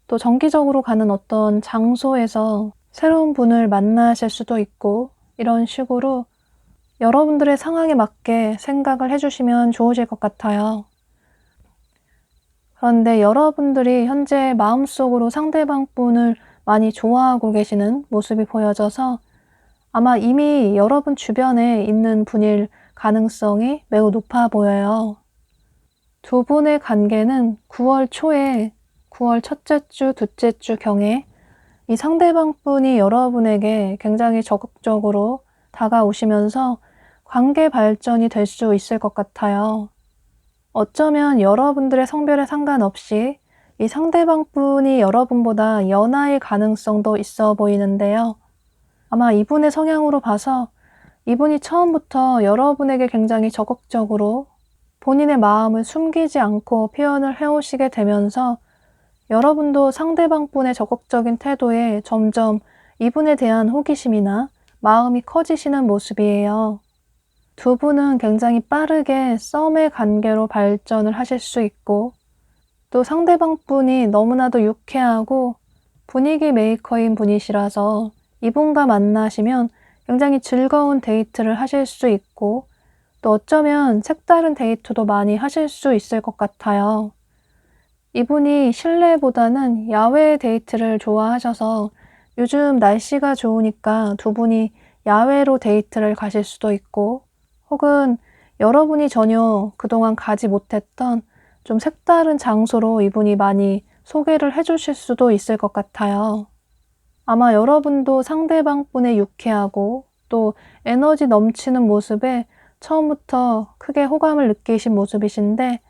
또 정기적으로 가는 어떤 장소에서 새로운 분을 만나실 수도 있고, 이런 식으로 여러분들의 상황에 맞게 생각을 해주시면 좋으실 것 같아요. 그런데 여러분들이 현재 마음속으로 상대방 분을 많이 좋아하고 계시는 모습이 보여져서 아마 이미 여러분 주변에 있는 분일 가능성이 매우 높아 보여요. 두 분의 관계는 9월 초에 9월 첫째 주, 둘째 주 경에 이 상대방 분이 여러분에게 굉장히 적극적으로 다가오시면서 관계 발전이 될 수 있을 것 같아요. 어쩌면 여러분들의 성별에 상관없이 이 상대방 분이 여러분보다 연하일 가능성도 있어 보이는데요. 아마 이분의 성향으로 봐서 이분이 처음부터 여러분에게 굉장히 적극적으로 본인의 마음을 숨기지 않고 표현을 해오시게 되면서 여러분도 상대방 분의 적극적인 태도에 점점 이분에 대한 호기심이나 마음이 커지시는 모습이에요. 두 분은 굉장히 빠르게 썸의 관계로 발전을 하실 수 있고 또 상대방 분이 너무나도 유쾌하고 분위기 메이커인 분이시라서 이분과 만나시면 굉장히 즐거운 데이트를 하실 수 있고 또 어쩌면 색다른 데이트도 많이 하실 수 있을 것 같아요. 이분이 실내보다는 야외 데이트를 좋아하셔서 요즘 날씨가 좋으니까 두 분이 야외로 데이트를 가실 수도 있고 혹은 여러분이 전혀 그동안 가지 못했던 좀 색다른 장소로 이분이 많이 소개를 해주실 수도 있을 것 같아요. 아마 여러분도 상대방 분의 유쾌하고 또 에너지 넘치는 모습에 처음부터 크게 호감을 느끼신 모습이신데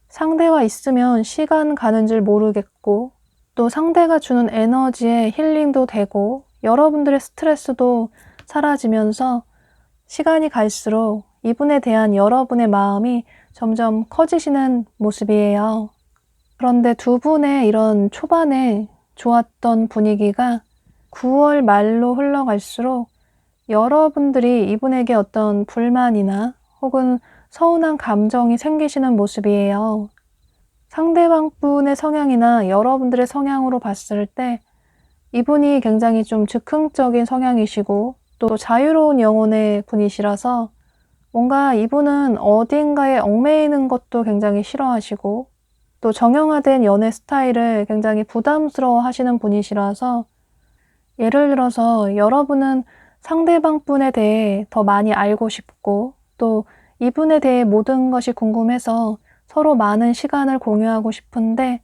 상대와 있으면 시간 가는 줄 모르겠고 또 상대가 주는 에너지에 힐링도 되고 여러분들의 스트레스도 사라지면서 시간이 갈수록 이분에 대한 여러분의 마음이 점점 커지시는 모습이에요. 그런데 두 분의 이런 초반에 좋았던 분위기가 9월 말로 흘러갈수록 여러분들이 이분에게 어떤 불만이나 혹은 서운한 감정이 생기시는 모습이에요. 상대방 분의 성향이나 여러분들의 성향으로 봤을 때 이분이 굉장히 좀 즉흥적인 성향이시고 또 자유로운 영혼의 분이시라서 뭔가 이분은 어딘가에 얽매이는 것도 굉장히 싫어하시고 또 정형화된 연애 스타일을 굉장히 부담스러워 하시는 분이시라서 예를 들어서 여러분은 상대방 분에 대해 더 많이 알고 싶고 또 이분에 대해 모든 것이 궁금해서 서로 많은 시간을 공유하고 싶은데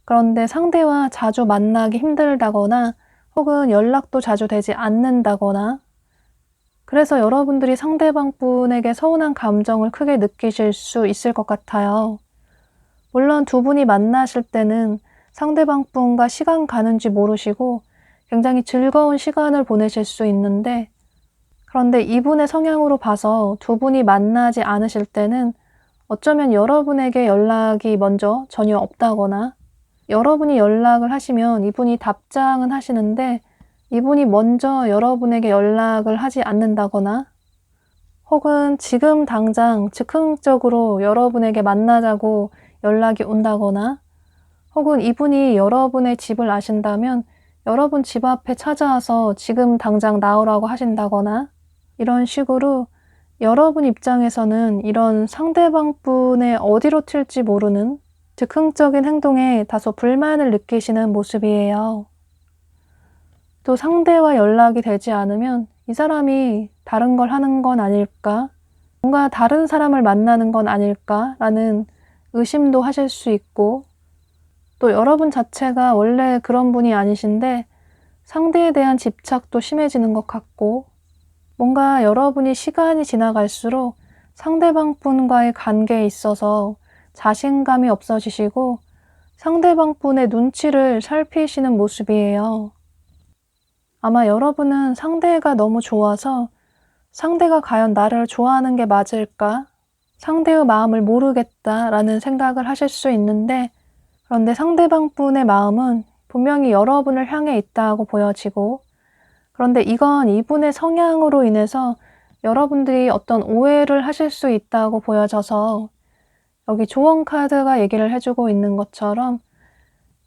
그런데 상대와 자주 만나기 힘들다거나 혹은 연락도 자주 되지 않는다거나 그래서 여러분들이 상대방 분에게 서운한 감정을 크게 느끼실 수 있을 것 같아요. 물론 두 분이 만나실 때는 상대방 분과 시간 가는지 모르시고 굉장히 즐거운 시간을 보내실 수 있는데 그런데 이분의 성향으로 봐서 두 분이 만나지 않으실 때는 어쩌면 여러분에게 연락이 먼저 전혀 없다거나 여러분이 연락을 하시면 이분이 답장은 하시는데 이분이 먼저 여러분에게 연락을 하지 않는다거나 혹은 지금 당장 즉흥적으로 여러분에게 만나자고 연락이 온다거나 혹은 이분이 여러분의 집을 아신다면 여러분 집 앞에 찾아와서 지금 당장 나오라고 하신다거나 이런 식으로 여러분 입장에서는 이런 상대방 분의 어디로 튈지 모르는 즉흥적인 행동에 다소 불만을 느끼시는 모습이에요. 또 상대와 연락이 되지 않으면 이 사람이 다른 걸 하는 건 아닐까? 뭔가 다른 사람을 만나는 건 아닐까라는 의심도 하실 수 있고 또 여러분 자체가 원래 그런 분이 아니신데 상대에 대한 집착도 심해지는 것 같고 뭔가 여러분이 시간이 지나갈수록 상대방 분과의 관계에 있어서 자신감이 없어지시고 상대방 분의 눈치를 살피시는 모습이에요. 아마 여러분은 상대가 너무 좋아서 상대가 과연 나를 좋아하는 게 맞을까? 상대의 마음을 모르겠다라는 생각을 하실 수 있는데 그런데 상대방 분의 마음은 분명히 여러분을 향해 있다고 보여지고 그런데 이건 이분의 성향으로 인해서 여러분들이 어떤 오해를 하실 수 있다고 보여져서 여기 조언 카드가 얘기를 해주고 있는 것처럼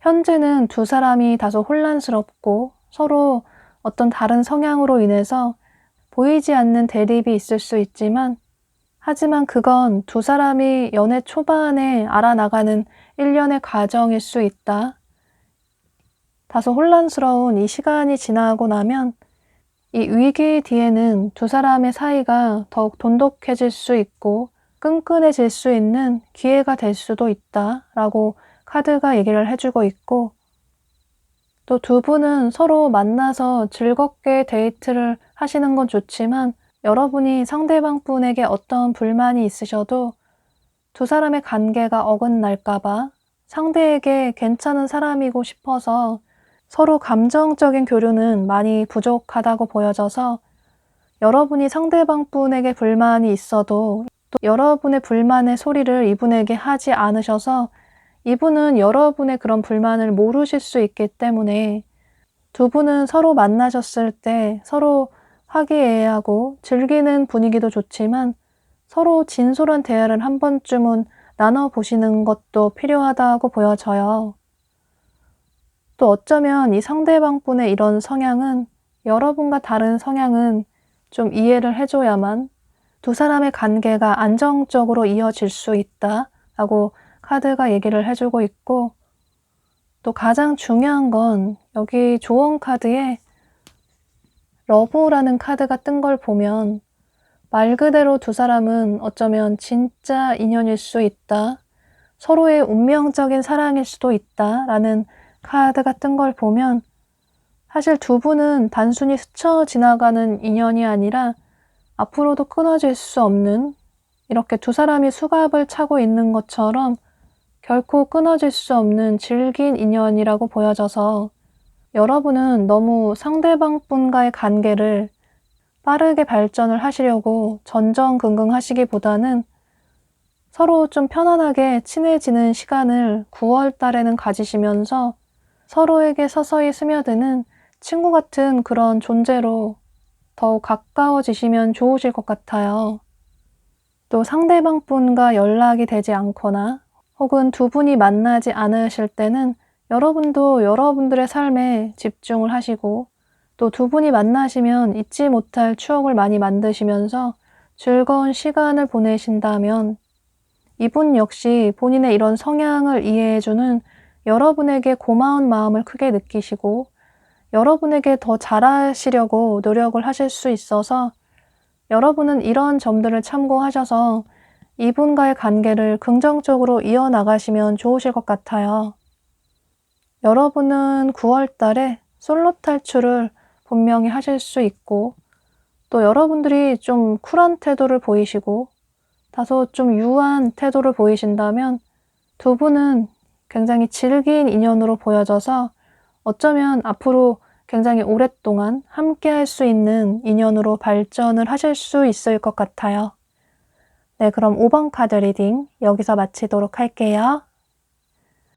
현재는 두 사람이 다소 혼란스럽고 서로 어떤 다른 성향으로 인해서 보이지 않는 대립이 있을 수 있지만 하지만 그건 두 사람이 연애 초반에 알아나가는 일련의 과정일 수 있다. 다소 혼란스러운 이 시간이 지나고 나면 이 위기 뒤에는 두 사람의 사이가 더욱 돈독해질 수 있고 끈끈해질 수 있는 기회가 될 수도 있다라고 카드가 얘기를 해주고 있고 또 두 분은 서로 만나서 즐겁게 데이트를 하시는 건 좋지만 여러분이 상대방 분에게 어떤 불만이 있으셔도 두 사람의 관계가 어긋날까 봐 상대에게 괜찮은 사람이고 싶어서 서로 감정적인 교류는 많이 부족하다고 보여져서 여러분이 상대방 분에게 불만이 있어도 또 여러분의 불만의 소리를 이분에게 하지 않으셔서 이분은 여러분의 그런 불만을 모르실 수 있기 때문에 두 분은 서로 만나셨을 때 서로 화기애애하고 즐기는 분위기도 좋지만 서로 진솔한 대화를 한 번쯤은 나눠보시는 것도 필요하다고 보여져요. 또 어쩌면 이 상대방 분의 이런 성향은 여러분과 다른 성향은 좀 이해를 해줘야만 두 사람의 관계가 안정적으로 이어질 수 있다라고 카드가 얘기를 해주고 있고 또 가장 중요한 건 여기 조언 카드에 러브라는 카드가 뜬 걸 보면 말 그대로 두 사람은 어쩌면 진짜 인연일 수 있다. 서로의 운명적인 사랑일 수도 있다라는 카드가 뜬 걸 보면 사실 두 분은 단순히 스쳐 지나가는 인연이 아니라 앞으로도 끊어질 수 없는 이렇게 두 사람이 수갑을 차고 있는 것처럼 결코 끊어질 수 없는 질긴 인연이라고 보여져서 여러분은 너무 상대방 분과의 관계를 빠르게 발전을 하시려고 전전긍긍하시기보다는 서로 좀 편안하게 친해지는 시간을 9월 달에는 가지시면서 서로에게 서서히 스며드는 친구 같은 그런 존재로 더욱 가까워지시면 좋으실 것 같아요. 또 상대방 분과 연락이 되지 않거나 혹은 두 분이 만나지 않으실 때는 여러분도 여러분들의 삶에 집중을 하시고 또 두 분이 만나시면 잊지 못할 추억을 많이 만드시면서 즐거운 시간을 보내신다면 이분 역시 본인의 이런 성향을 이해해주는 여러분에게 고마운 마음을 크게 느끼시고 여러분에게 더 잘하시려고 노력을 하실 수 있어서 여러분은 이런 점들을 참고하셔서 이분과의 관계를 긍정적으로 이어나가시면 좋으실 것 같아요. 여러분은 9월 달에 솔로 탈출을 분명히 하실 수 있고 또 여러분들이 좀 쿨한 태도를 보이시고 다소 좀 유한 태도를 보이신다면 두 분은 굉장히 질긴 인연으로 보여져서 어쩌면 앞으로 굉장히 오랫동안 함께 할 수 있는 인연으로 발전을 하실 수 있을 것 같아요. 네, 그럼 5번 카드 리딩 여기서 마치도록 할게요.